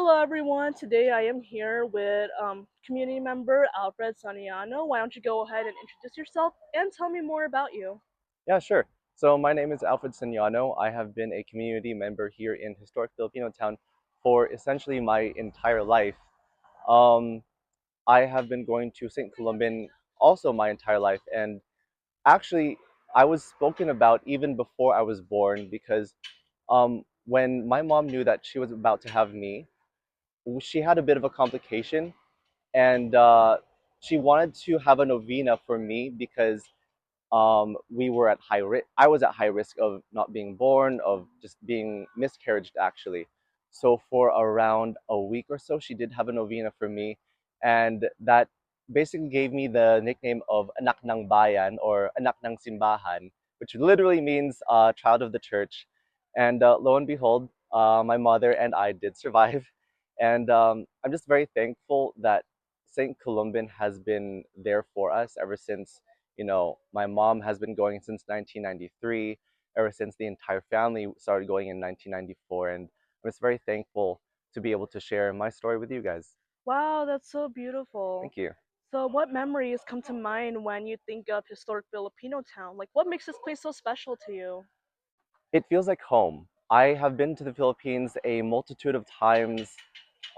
Hello everyone, today I am here with community member Alfred Saniano. Why don't you go ahead and introduce yourself and tell me more about you? Yeah, sure. So my name is Alfred Signano. I have been a community member here in Historic Filipinotown for essentially my entire life. Um, I have been going to St. Columban also my entire life, and actually, I was spoken about even before I was born because when my mom knew that she was about to have me, she had a bit of a complication, and she wanted to have a novena for me because we were at high risk. I was at high risk of not being born, of just being miscarriaged, actually. So for around a week or so, she did have a novena for me, and that basically gave me the nickname of Anak ng Bayan or Anak ng Simbahan, which literally means child of the church. And lo and behold, my mother and I did survive, and I'm just very thankful that Saint Columban has been there for us ever since. My mom has been going since 1993, ever since the entire family started going in 1994. And I'm just very thankful to be able to share my story with you guys. Wow, that's so beautiful. Thank you. So what memories come to mind when you think of historic Filipino town? Like what makes this place so special to you? It feels like home. I have been to the Philippines a multitude of times.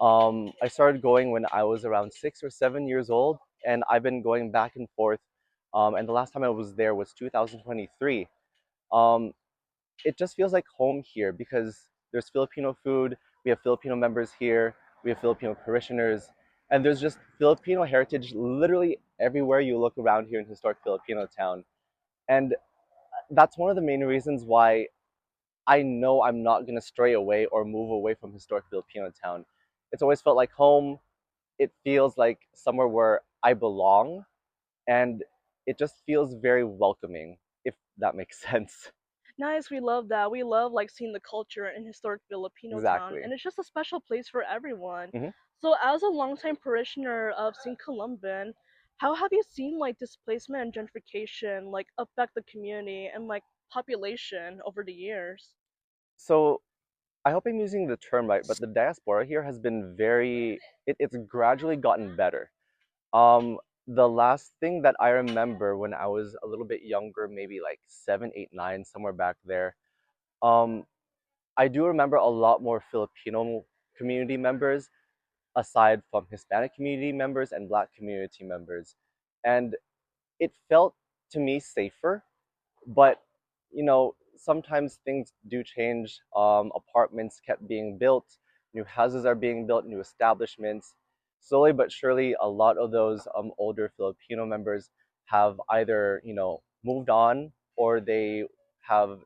I started going when I was around 6 or 7 years old, and I've been going back and forth. And the last time I was there was 2023. Um, it just feels like home here because there's Filipino food, we have Filipino members here, we have Filipino parishioners, and there's just Filipino heritage literally everywhere you look around here in historic Filipino town. And that's one of the main reasons why I know I'm not going to stray away or move away from historic Filipino town. It's always felt like home. It feels like somewhere where I belong, and it just feels very welcoming, if that makes sense. Nice, we love that. We love like seeing the culture in historic Filipino town, Exactly. and it's just a special place for everyone. hmm So, as a longtime parishioner of St. Columban, how have you seen like displacement and gentrification like affect the community and like population over the years? So I hope I'm using the term right, but the diaspora here has been it's gradually gotten better. Um, the last thing that I remember when I was a little bit younger, maybe like 7, 8, 9, somewhere back there, um, I do remember a lot more Filipino community members aside from Hispanic community members and Black community members. And it felt to me safer, but sometimes things do change. Apartments kept being built, new houses are being built, new establishments. Slowly but surely, a lot of those older Filipino members have either moved on, or they have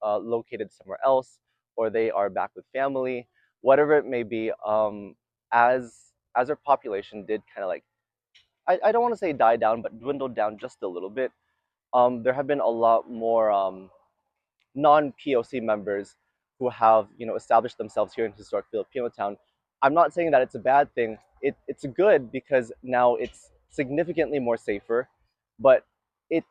located somewhere else, or they are back with family, whatever it may be. As our population did kind of like, I don't want to say die down, but dwindled down just a little bit. There have been a lot more non-POC members who have established themselves here in historic Filipino town. I'm not saying that it's a bad thing. It's good because now it's significantly more safer, but it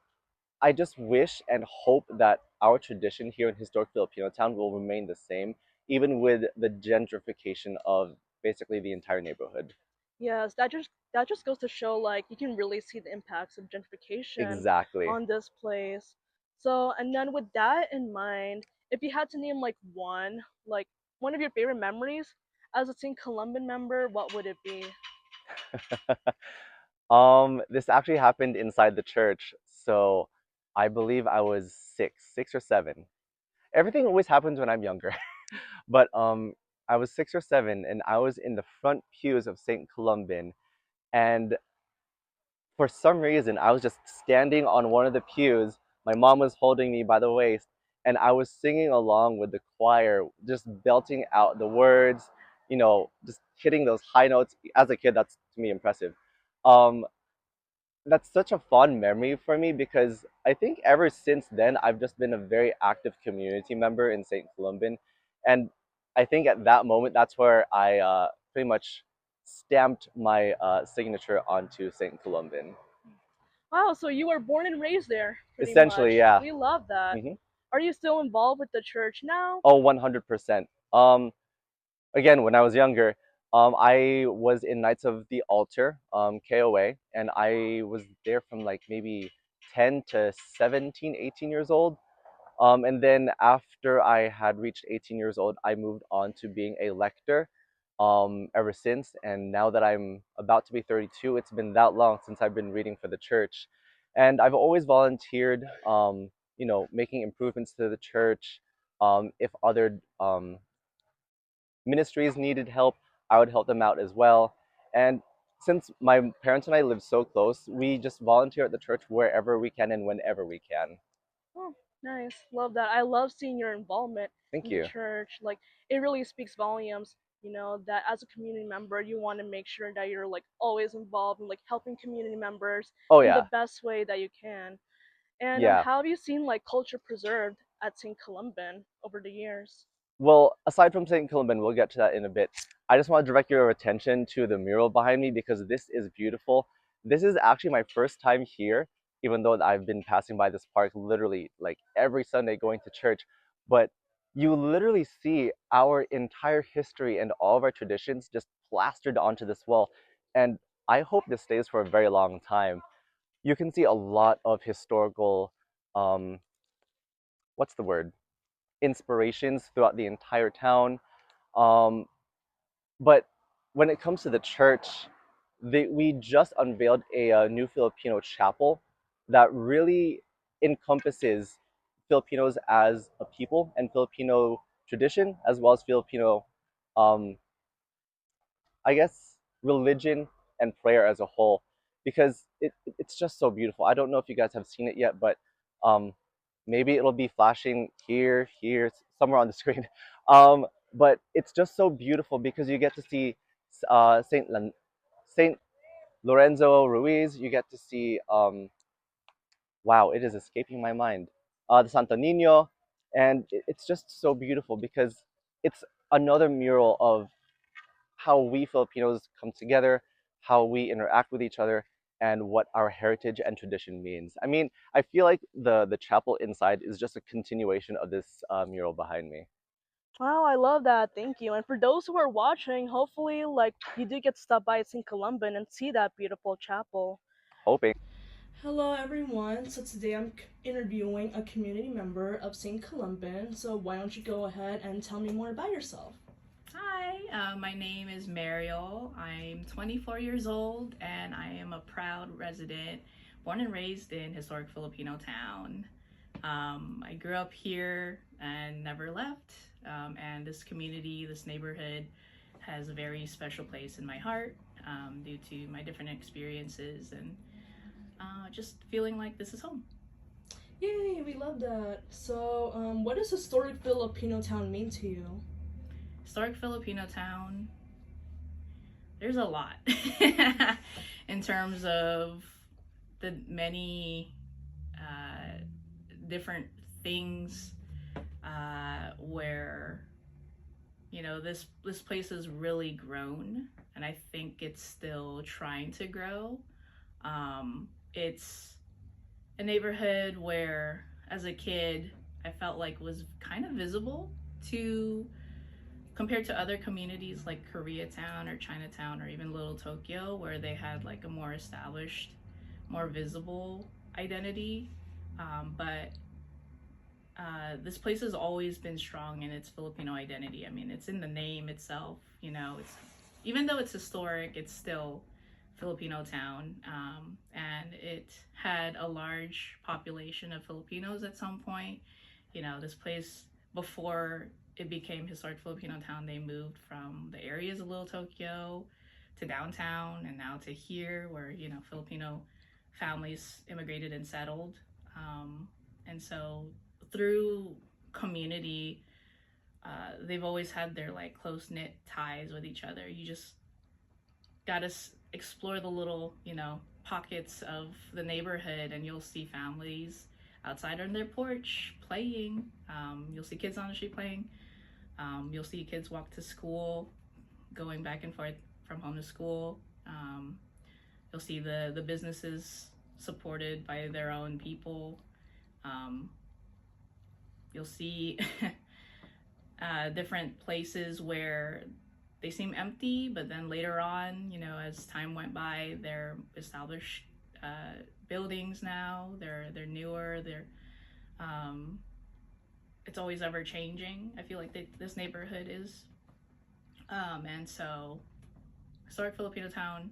I just wish and hope that our tradition here in historic Filipino town will remain the same, even with the gentrification of basically the entire neighborhood. Yes, that just goes to show like you can really see the impacts of gentrification Exactly. on this place. So, and then with that in mind, if you had to name like one of your favorite memories as a St. Columban member, what would it be? This actually happened inside the church. So I believe I was 6 or 7. Everything always happens when I'm younger. But I was 6 or 7, and I was in the front pews of St. Columban, and for some reason I was just standing on one of the pews. My mom was holding me by the waist, and I was singing along with the choir, just belting out the words, just hitting those high notes. As a kid, that's to me impressive. Um, that's such a fond memory for me because I think ever since then I've just been a very active community member in St. Columban, and I think at that moment that's where I pretty much stamped my signature onto St. Columban. Wow, so you were born and raised there, pretty Essentially, much. yeah. We love that. hmm Are you still involved with the church now? Oh, 100%. Again, when I was younger, I was in Knights of the Altar, KOA, and I was there from like maybe 10 to 17, 18 years old. And then after I had reached 18 years old, I moved on to being a lector ever since. And now that I'm about to be 32, it's been that long since I've been reading for the church. And I've always volunteered, making improvements to the church. If other ministries needed help, I would help them out as well. And since my parents and I live so close, we just volunteer at the church wherever we can and whenever we can. Oh, nice. Love that. I love seeing your involvement Thank in the you. church. Like, it really speaks volumes, that as a community member, you want to make sure that you're like always involved in like helping community members Oh, in the yeah. best way that you can. And Yeah. how have you seen like culture preserved at St. Columban over the years? Well, aside from St. Columban, we'll get to that in a bit. I just want to direct your attention to the mural behind me because this is beautiful. This is actually my first time here, even though I've been passing by this park literally like every Sunday going to church. But you literally see our entire history and all of our traditions just plastered onto this wall. And I hope this stays for a very long time. You can see a lot of historical, um, what's the word? Inspirations throughout the entire town. Um, but when it comes to the church, we just unveiled a new Filipino chapel that really encompasses Filipinos as a people and Filipino tradition, as well as Filipino, um, I guess, religion and prayer as a whole, because it's just so beautiful. I don't know if you guys have seen it yet, but um, maybe it'll be flashing here, somewhere on the screen. But it's just so beautiful because you get to see Saint Lorenzo Ruiz. You get to see wow, it is escaping my mind. The Santo Nino, and it's just so beautiful because it's another mural of how we Filipinos come together, how we interact with each other, and what our heritage and tradition means. I mean, I feel like the chapel inside is just a continuation of this mural behind me. Wow, I love that. Thank you. And for those who are watching, hopefully, like, you do get to stop by St. Columban and see that beautiful chapel. Hoping. Hello, everyone. So today I'm interviewing a community member of St. Columban. So why don't you go ahead and tell me more about yourself? Hi, my name is Mariel. I'm 24 years old and I am a proud resident, born and raised in historic Filipinotown. I grew up here and never left. And this community, this neighborhood, has a very special place in my heart due to my different experiences and just feeling like this is home. Yay, we love that. So, what does historic Filipino town mean to you? Historic Filipinotown, there's a lot in terms of the many different things where this place has really grown, and I think it's still trying to grow. It's a neighborhood where, as a kid, I felt like was kind of visible to compared to other communities like Koreatown or Chinatown or even Little Tokyo, where they had like a more established, more visible identity. But this place has always been strong in its Filipino identity. I mean, it's in the name itself. It's even though it's historic, it's still Filipino town, and it had a large population of Filipinos at some point. This place before it became historic Filipino town, they moved from the areas of Little Tokyo to downtown, and now to here, where Filipino families immigrated and settled. And so through community, they've always had their like close knit ties with each other. You just gotta explore the little pockets of the neighborhood, and you'll see families outside on their porch playing. You'll see kids on the street playing. You'll see kids walk to school, going back and forth from home to school. You'll see the businesses supported by their own people. Um, you'll see different places where they seem empty, but then later on, as time went by, they're established buildings now. They're newer. Um, it's always ever changing. I feel like this neighborhood is, and so Historic Filipinotown,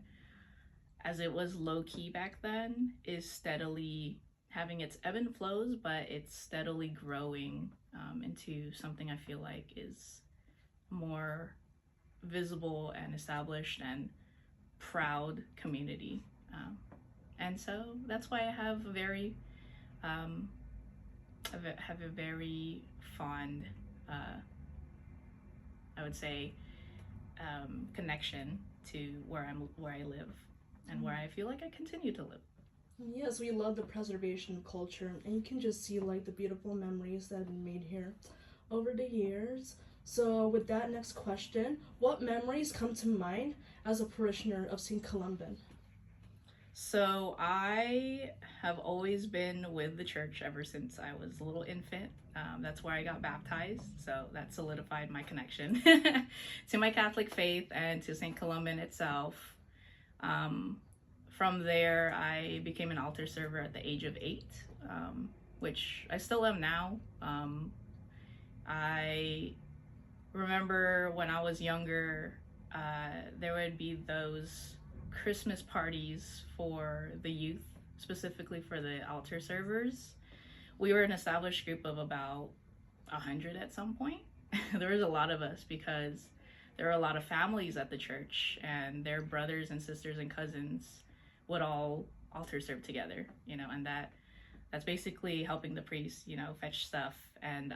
as it was low key back then, is steadily having its ebb and flows, but it's steadily growing into something I feel like is more visible and established and proud community. And so that's why I have a very fond, I would say, connection to where I live, and where I feel like I continue to live. Yes, we love the preservation of culture, and you can just see like the beautiful memories that have been made here over the years. So, with that next question, what memories come to mind as a parishioner of St. Columban? So I have always been with the church ever since I was a little infant. That's where I got baptized, so that solidified my connection to my Catholic faith and to St. Columban itself. From there, I became an altar server at the age of 8, which I still am now. I remember when I was younger, there would be those Christmas parties for the youth, specifically for the altar servers. We were an established group of about 100 at some point. There was a lot of us because there were a lot of families at the church, and their brothers and sisters and cousins would all altar serve together, and that's basically helping the priest, fetch stuff and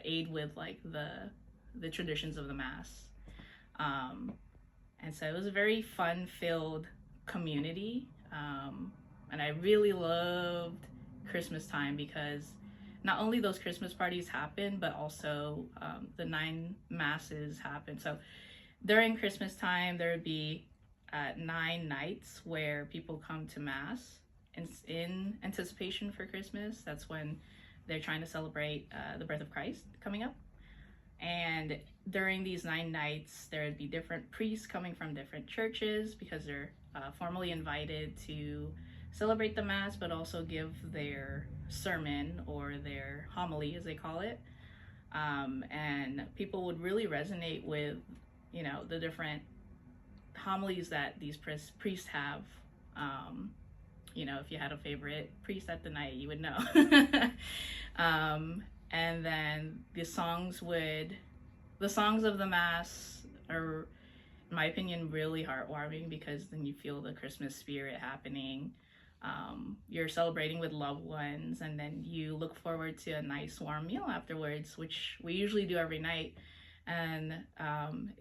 aid with like the traditions of the mass. And so it was a very fun-filled community, and I really loved Christmas time because not only those Christmas parties happen, but also the 9 masses happen. So during Christmas time, there would be 9 nights where people come to mass in anticipation for Christmas. That's when they're trying to celebrate the birth of Christ coming up. And during these 9 nights, there would be different priests coming from different churches because they're formally invited to celebrate the mass, but also give their sermon or their homily, as they call it. And people would really resonate with, the different homilies that these priests have. If you had a favorite priest at the night, you would know. And then the songs of the mass are, in my opinion, really heartwarming because then you feel the Christmas spirit happening. You're celebrating with loved ones, and then you look forward to a nice warm meal afterwards, which we usually do every night. And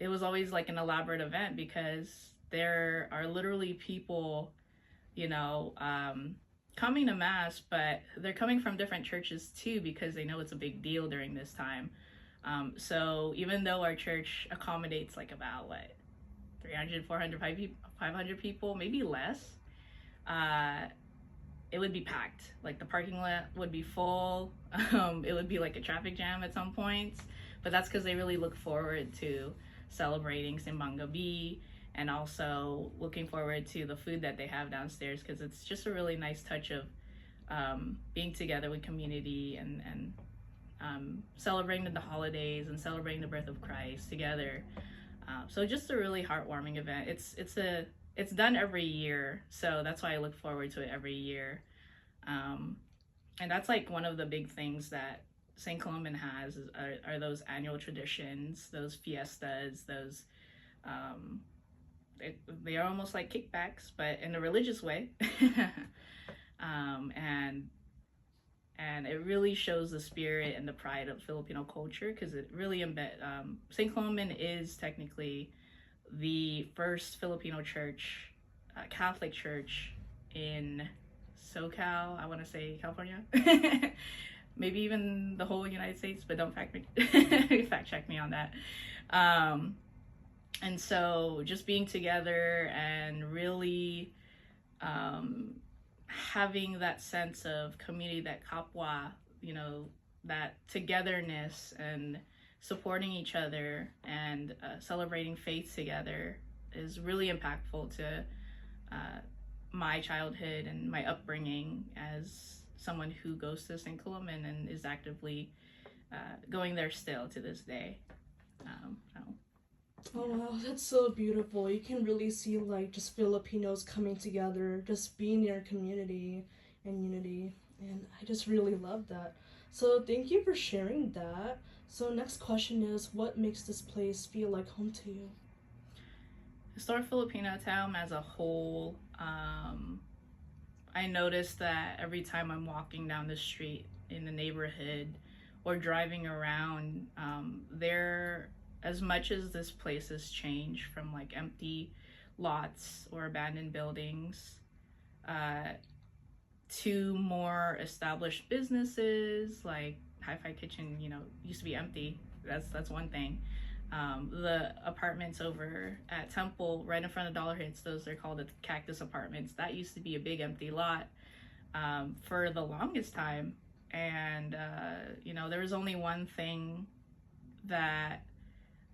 it was always like an elaborate event because there are literally people, coming to mass, but they're coming from different churches too because they know it's a big deal during this time. So even though our church accommodates like about 300, 400, 500 people, maybe less, it would be packed. Like the parking lot would be full. It would be like a traffic jam at some points, but that's because they really look forward to celebrating Simbang Gabi, and also looking forward to the food that they have downstairs because it's just a really nice touch of being together with community and celebrating the holidays and celebrating the birth of Christ together. So just a really heartwarming event. It's done every year, so that's why I look forward to it every year. And that's like one of the big things that St. Columban has are those annual traditions, those fiestas, those they are almost like kickbacks, but in a religious way. And it really shows the spirit and the pride of Filipino culture because it really St. Columban is technically the first Filipino church, Catholic church in SoCal, I want to say California. Maybe even the whole United States, but don't fact check me on that. And so just being together and really having that sense of community, that kapwa, that togetherness, and supporting each other and celebrating faith together is really impactful to my childhood and my upbringing as someone who goes to St. Columban and is actively going there still to this day. Oh wow, that's so beautiful. You can really see like just Filipinos coming together, just being near community and unity. And I just really love that. So thank you for sharing that. So next question is, what makes this place feel like home to you? Historic Filipinotown as a whole, I noticed that every time I'm walking down the street in the neighborhood or driving around, there, as much as this place has changed from like empty lots or abandoned buildings to more established businesses like HiFi Kitchen, used to be empty. That's one thing. The apartments over at Temple, right in front of Dollar Hits, those are called the Cactus Apartments. That used to be a big empty lot for the longest time. And, there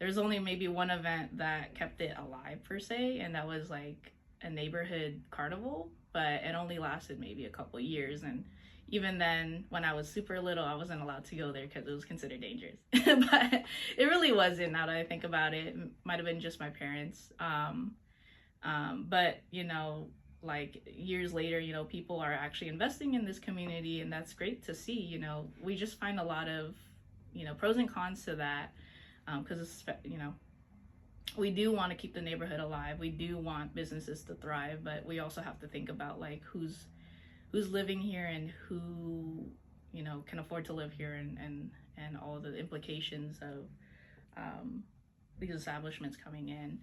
was only maybe one event that kept it alive per se, and that was like a neighborhood carnival, but it only lasted maybe a couple years. And even then, when I was super little, I wasn't allowed to go there because it was considered dangerous. But it really wasn't, now that I think about it. It might have been just my parents. But, like years later, people are actually investing in this community, and that's great to see. We just find a lot of, pros and cons to that, because, we do want to keep the neighborhood alive. We do want businesses to thrive, but we also have to think about like who's living here and who can afford to live here, and all the implications of these establishments coming in.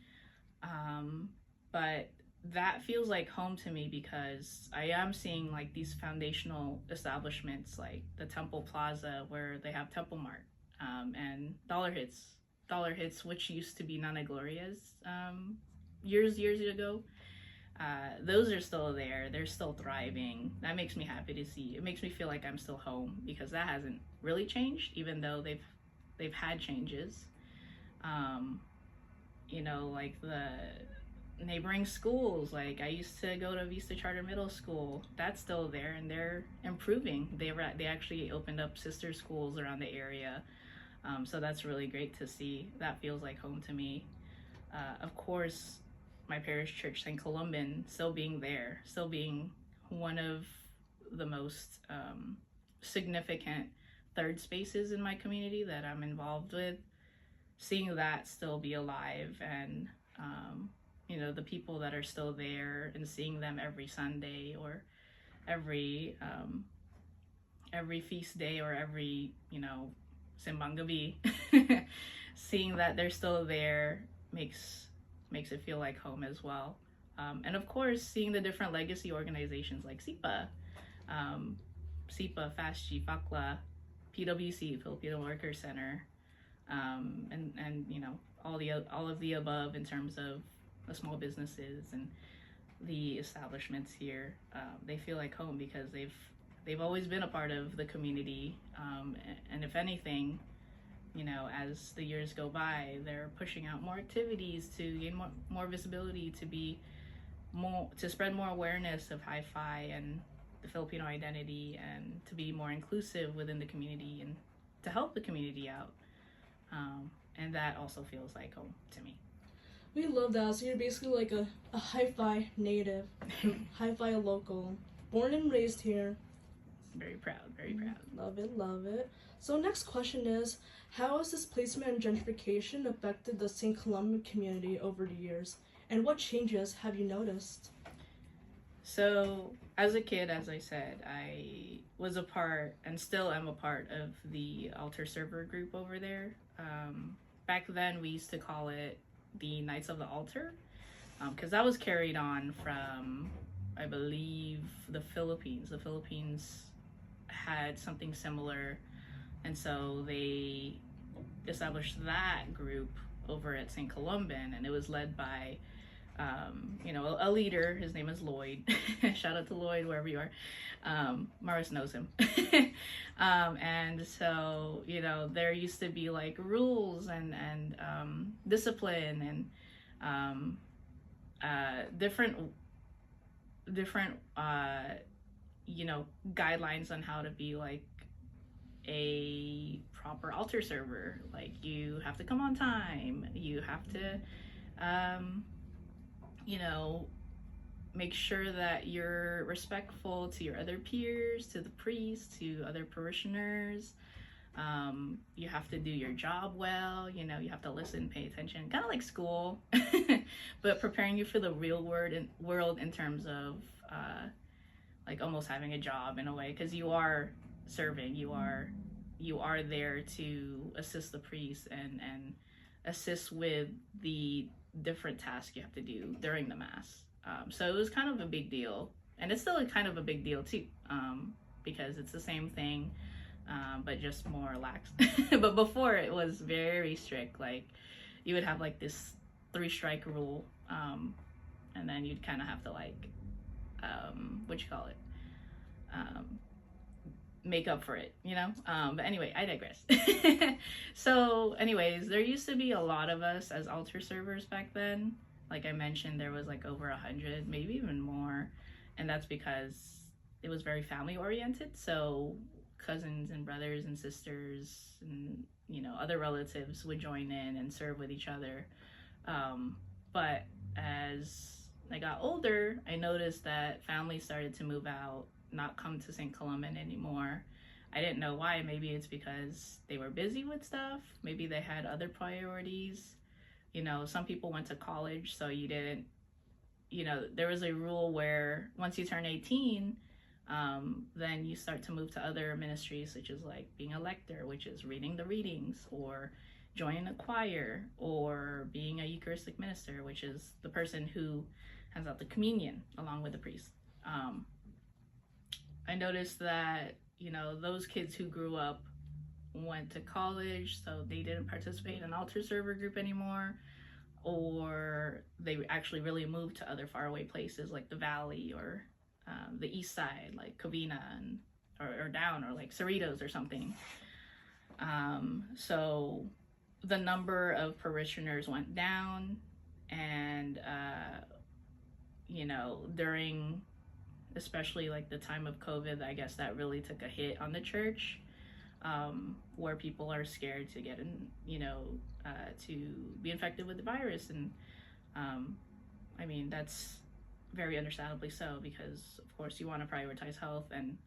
But that feels like home to me because I am seeing like these foundational establishments like the Temple Plaza, where they have Temple Mart, and Dollar Hits, which used to be Nana Gloria's years ago. Those are still there. They're still thriving. That makes me happy to see. It makes me feel like I'm still home, because that hasn't really changed, even though they've had changes. Like the neighboring schools. Like I used to go to Vista Charter Middle School. That's still there, and they're improving. They actually opened up sister schools around the area. So that's really great to see. That feels like home to me. Of course, my parish church, St. Columban, still being there, still being one of the most significant third spaces in my community that I'm involved with. Seeing that still be alive, and the people that are still there, and seeing them every Sunday or every feast day or every Simbang Gabi, seeing that they're still there makes it feel like home as well. And of course, seeing the different legacy organizations like SIPA, FASTG, FACLA, PWC, Filipino Workers Center, and all of the above in terms of the small businesses and the establishments here. They feel like home because they've always been a part of the community, and if anything, as the years go by, they're pushing out more activities to gain more visibility, to spread more awareness of HiFi and the Filipino identity, and to be more inclusive within the community and to help the community out. And that also feels like home to me. We love that. So you're basically like a HiFi native, HiFi local, born and raised here. Very proud, very proud. Love it, love it. So next question is, how has displacement and gentrification affected the St. Columban community over the years? And what changes have you noticed? So, as a kid, as I said, I was a part, and still am a part, of the altar server group over there. Back then, we used to call it the Knights of the Altar, because that was carried on from, I believe, the Philippines. The Philippines had something similar, and so they established that group over at St. Columban, and it was led by you know, a leader. His name is Lloyd. Shout out to Lloyd, wherever you are. Morris knows him. And so, you know, there used to be like rules and discipline and different you know, guidelines on how to be like a proper altar server. Like, you have to come on time, you have to you know, make sure that you're respectful to your other peers, to the priest, to other parishioners. You have to do your job well, you know, you have to listen, pay attention, kind of like school, but preparing you for the real world in terms of like almost having a job in a way, because you are serving, you are there to assist the priest and assist with the different tasks you have to do during the mass. So it was kind of a big deal, and it's still kind of a big deal too, because it's the same thing, but just more relaxed. But before, it was very strict. Like, you would have like this 3-strike rule, and then you'd kind of have to like make up for it, you know. But anyway, I digress. So anyways, there used to be a lot of us as altar servers back then. Like I mentioned, there was like over 100, maybe even more, and that's because it was very family oriented. So cousins and brothers and sisters and, you know, other relatives would join in and serve with each other. But as I got older, I noticed that families started to move out, not come to St. Columban anymore. I didn't know why. Maybe it's because they were busy with stuff. Maybe they had other priorities. You know, some people went to college, so you didn't, you know, there was a rule where once you turn 18, then you start to move to other ministries, such as like being a lector, which is reading the readings, or joining a choir, or being a Eucharistic minister, which is the person who hands out the communion along with the priest. I noticed that, you know, those kids who grew up went to college, so they didn't participate in an altar server group anymore, or they actually really moved to other faraway places like the Valley, or the East Side, like Covina, and or down, or like Cerritos or something. So the number of parishioners went down, and you know, during especially like the time of COVID, I guess that really took a hit on the church, where people are scared to get in, you know, to be infected with the virus. And I mean, that's very understandably so, because of course you want to prioritize health, and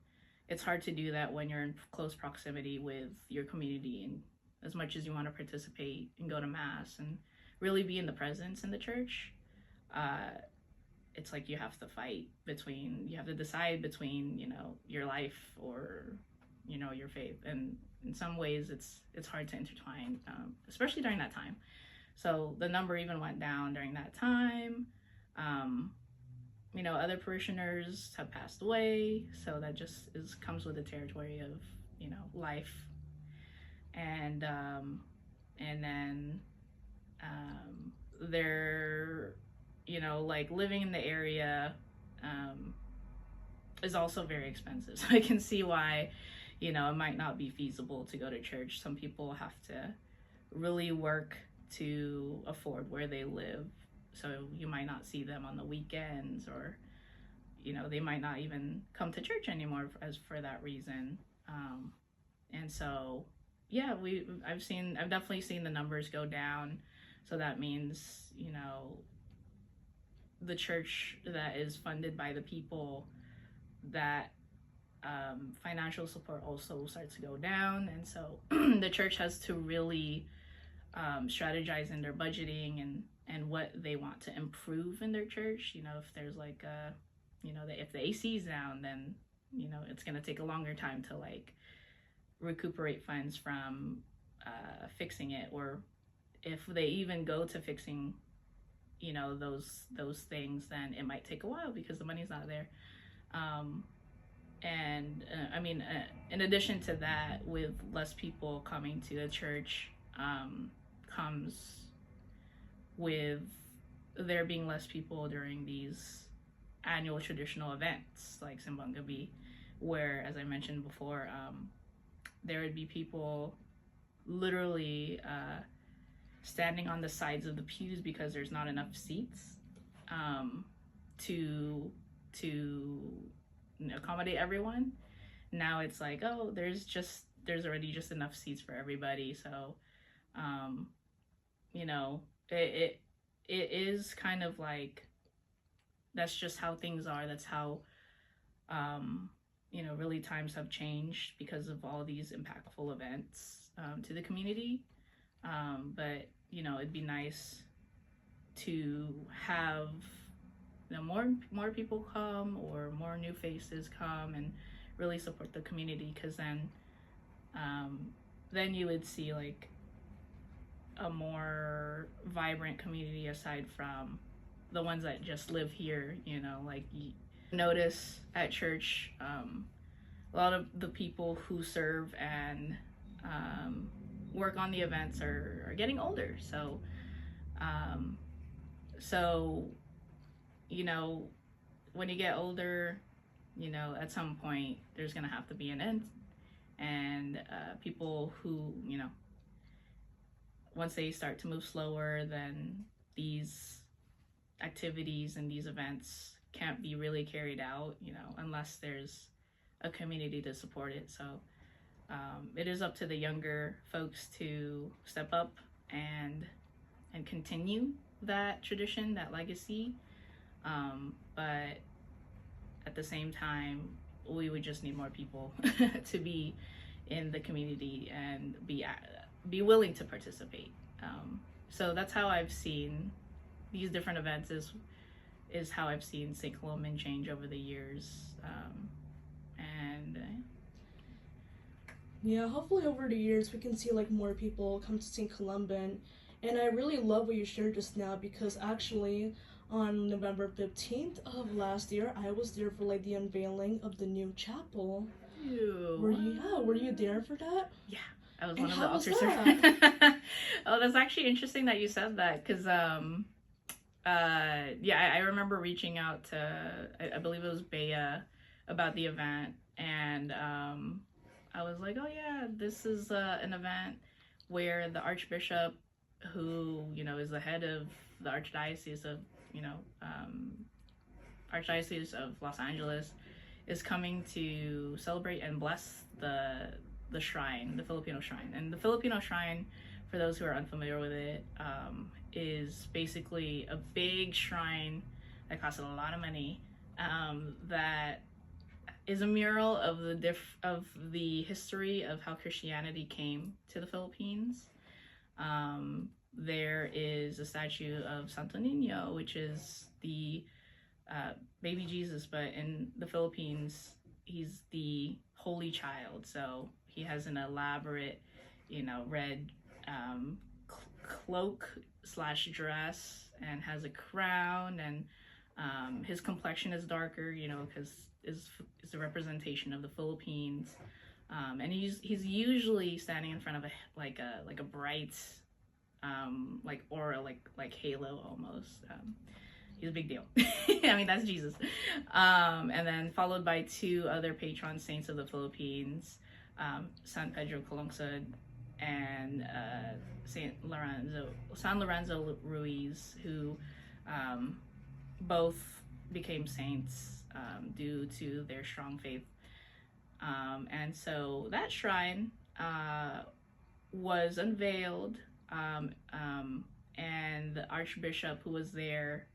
it's hard to do that when you're in close proximity with your community. And as much as you want to participate and go to mass and really be in the presence in the church, it's like you have to decide between, you know, your life or, you know, your faith. And in some ways it's hard to intertwine, especially during that time. So the number even went down during that time. You know, other parishioners have passed away, so that just comes with the territory of, you know, life. And then they're, you know, like living in the area is also very expensive. So I can see why, you know, it might not be feasible to go to church. Some people have to really work to afford where they live. So you might not see them on the weekends, or, you know, they might not even come to church anymore for that reason. And so, yeah, I've definitely seen the numbers go down. So that means, you know, the church that is funded by the people, that financial support also starts to go down. And so the church has to really strategize in their budgeting and what they want to improve in their church. You know, if there's like you know, if the AC is down, then, you know, it's going to take a longer time to like recuperate funds from fixing it. Or if they even go to fixing, you know, those things, then it might take a while because the money's not there. And I mean, in addition to that, with less people coming to the church, comes with there being less people during these annual traditional events like Simbang Gabi, where, as I mentioned before, there would be people literally standing on the sides of the pews because there's not enough seats to accommodate everyone. Now it's like, oh, there's already just enough seats for everybody. So you know, it is kind of like, that's just how things are. That's how you know, really times have changed because of all these impactful events to the community. But you know, it'd be nice to have, you know, more people come, or more new faces come and really support the community, because then you would see like a more vibrant community aside from the ones that just live here. You know, like, you notice at church, a lot of the people who serve and work on the events are getting older. So you know, when you get older, you know, at some point there's gonna have to be an end, and people who, you know, once they start to move slower, then these activities and these events can't be really carried out, you know, unless there's a community to support it. So it is up to the younger folks to step up and continue that tradition, that legacy. But at the same time, we would just need more people to be in the community and be willing to participate. So that's how I've seen these different events, is how I've seen St. Columban change over the years. Yeah, hopefully over the years we can see like more people come to St. Columban. And I really love what you shared just now, because actually on November 15th of last year, I was there for like the unveiling of the new chapel. Were you there for that? Yeah, I was one of the altar servers. Oh, that's actually interesting that you said that, because I remember reaching out to, I believe it was Bea, about the event, and I was like, oh yeah, this is an event where the Archbishop, who, you know, is the head of the Archdiocese of, you know, Archdiocese of Los Angeles, is coming to celebrate and bless the shrine, the Filipino shrine. And the Filipino shrine, for those who are unfamiliar with it, is basically a big shrine that costs a lot of money, that is a mural of the history of how Christianity came to the Philippines. There is a statue of Santo Niño, which is the baby Jesus, but in the Philippines, he's the Holy Child. So he has an elaborate, you know, red cloak / dress, and has a crown, and his complexion is darker, you know, because is a representation of the Philippines, and he's usually standing in front of a bright like aura, like halo almost. He's a big deal. I mean, that's Jesus. And then followed by two other patron saints of the Philippines, San Pedro Calungsod and San Lorenzo Ruiz, who both became saints due to their strong faith. And so that shrine was unveiled, and the Archbishop who was there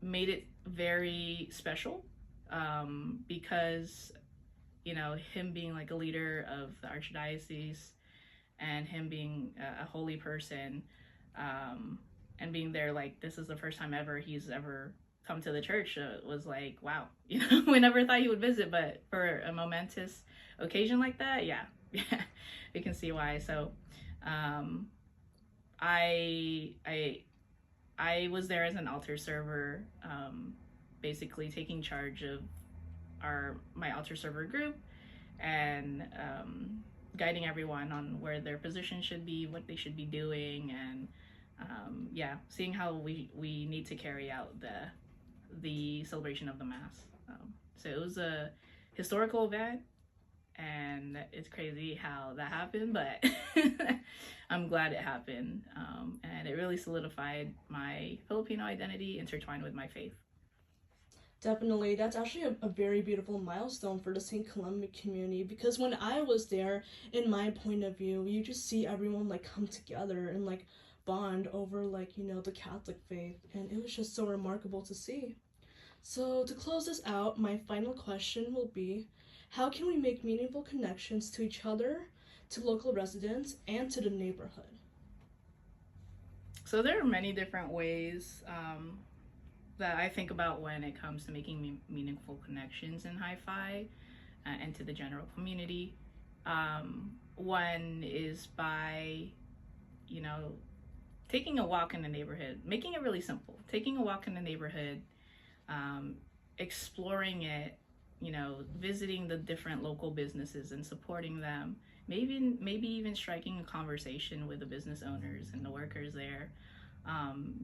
made it very special, because, you know, him being like a leader of the Archdiocese, and him being a holy person, and being there, like, this is the first time ever he's ever come to the church, was like, wow, you know, we never thought he would visit, but for a momentous occasion like that, yeah, we can see why. So I was there as an altar server, basically taking charge of my altar server group, and guiding everyone on where their position should be, what they should be doing, and seeing how we need to carry out the celebration of the mass. So it was a historical event, and it's crazy how that happened, but I'm glad it happened, and it really solidified my Filipino identity intertwined with my faith. Definitely, that's actually a very beautiful milestone for the St. Columban community, because when I was there, in my point of view, you just see everyone like come together and like bond over like, the Catholic faith, and it was just so remarkable to see. So to close this out, my final question will be, how can we make meaningful connections to each other, to local residents, and to the neighborhood? So there are many different ways that I think about when it comes to making meaningful connections in HiFi and to the general community. One is by, taking a walk in the neighborhood, making it really simple. Taking a walk in the neighborhood, exploring it, visiting the different local businesses and supporting them. Maybe even striking a conversation with the business owners and the workers there,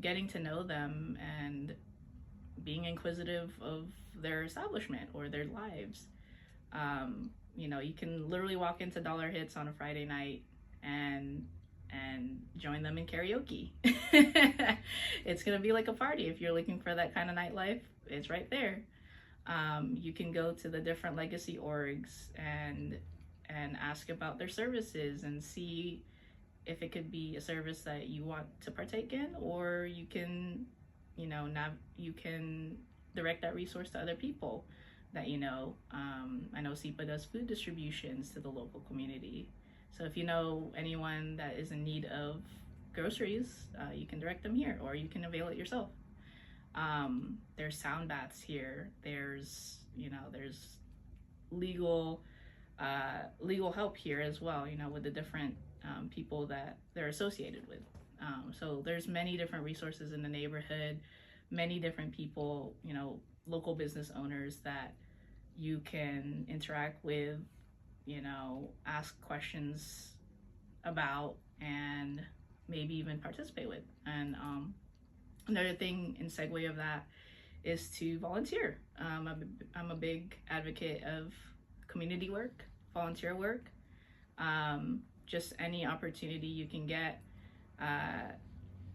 getting to know them and being inquisitive of their establishment or their lives. You can literally walk into Dollar Hits on a Friday night and join them in karaoke. It's gonna be like a party. If you're looking for that kind of nightlife, it's right there. You can go to the different legacy orgs and ask about their services and see if it could be a service that you want to partake in, or you can you can direct that resource to other people that I know SIPA does food distributions to the local community. So if you know anyone that is in need of groceries, you can direct them here, or you can avail it yourself. There's sound baths here. There's legal help here as well, with the different people that they're associated with. So there's many different resources in the neighborhood, many different people, local business owners that you can interact with, ask questions about, and maybe even participate with. And another thing in segue of that is to volunteer. I'm a big advocate of community work, volunteer work, just any opportunity you can get,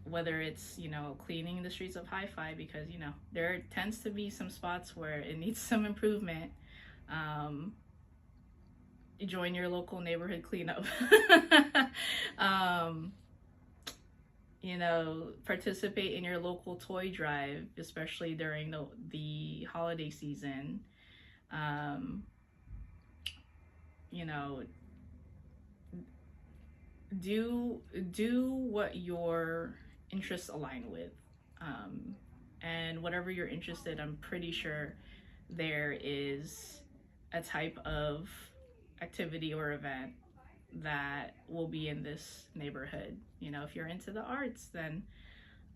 whether it's cleaning the streets of HiFi, because there tends to be some spots where it needs some improvement. Join your local neighborhood cleanup. Participate in your local toy drive, especially during the holiday season. Do what your interests align with, and whatever you're interested, I'm pretty sure there is a type of activity or event that will be in this neighborhood. If you're into the arts, then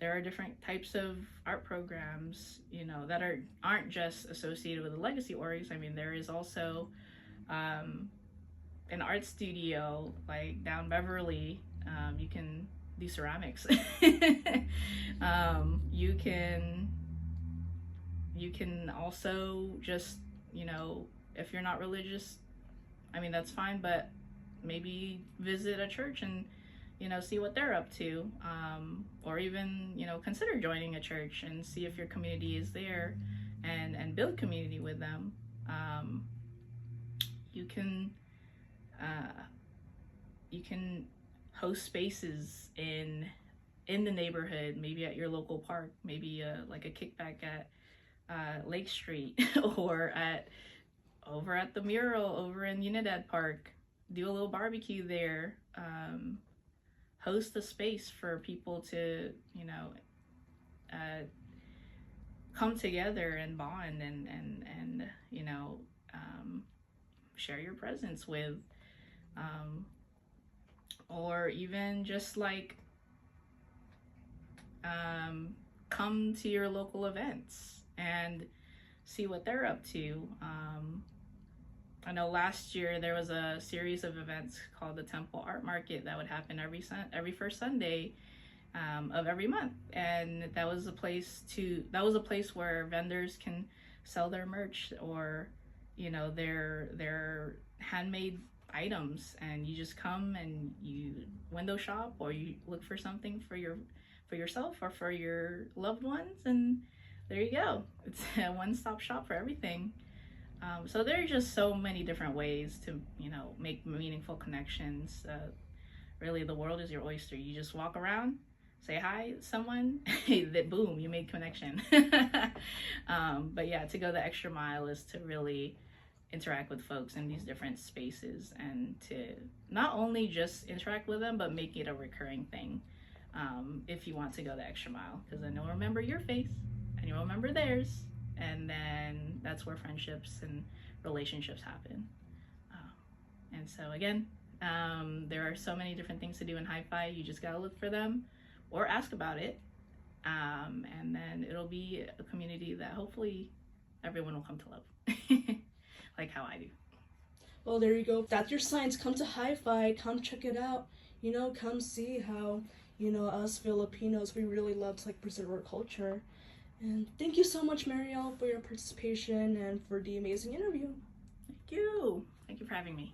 there are different types of art programs, that aren't just associated with the legacy orgs. I mean, there is also an art studio like down Beverly. You can do ceramics. You can also just, if you're not religious, I mean, that's fine, but maybe visit a church and see what they're up to, or even consider joining a church and see if your community is there, and build community with them. You can host spaces in the neighborhood, maybe at your local park, maybe like a kickback at Lake Street, or over at the mural over in Unidad Park. Do a little barbecue there. Host a space for people to come together and bond and share your presence with, or even just like come to your local events and see what they're up to. I know last year there was a series of events called the Temple Art Market that would happen every first Sunday, of every month, and that was a place where vendors can sell their merch, or their handmade items, and you just come and you window shop, or you look for something for yourself or for your loved ones, and there you go. It's a one-stop shop for everything. So there are just so many different ways to make meaningful connections. Really, the world is your oyster. You just walk around, say hi to someone, that boom, you made connection. But yeah, to go the extra mile is to really interact with folks in these different spaces, and to not only just interact with them, but make it a recurring thing. If you want to go the extra mile, because then you'll remember your face and you'll remember theirs, and then that's where friendships and relationships happen. And so again, there are so many different things to do in HiFi. You just gotta look for them or ask about it, and then it'll be a community that hopefully everyone will come to love, like how I do. Well, there you go. That's your signs. Come to HiFi. Come check it out. Come see how us Filipinos, we really love to preserve our culture. And thank you so much, Marielle, for your participation and for the amazing interview. Thank you for having me.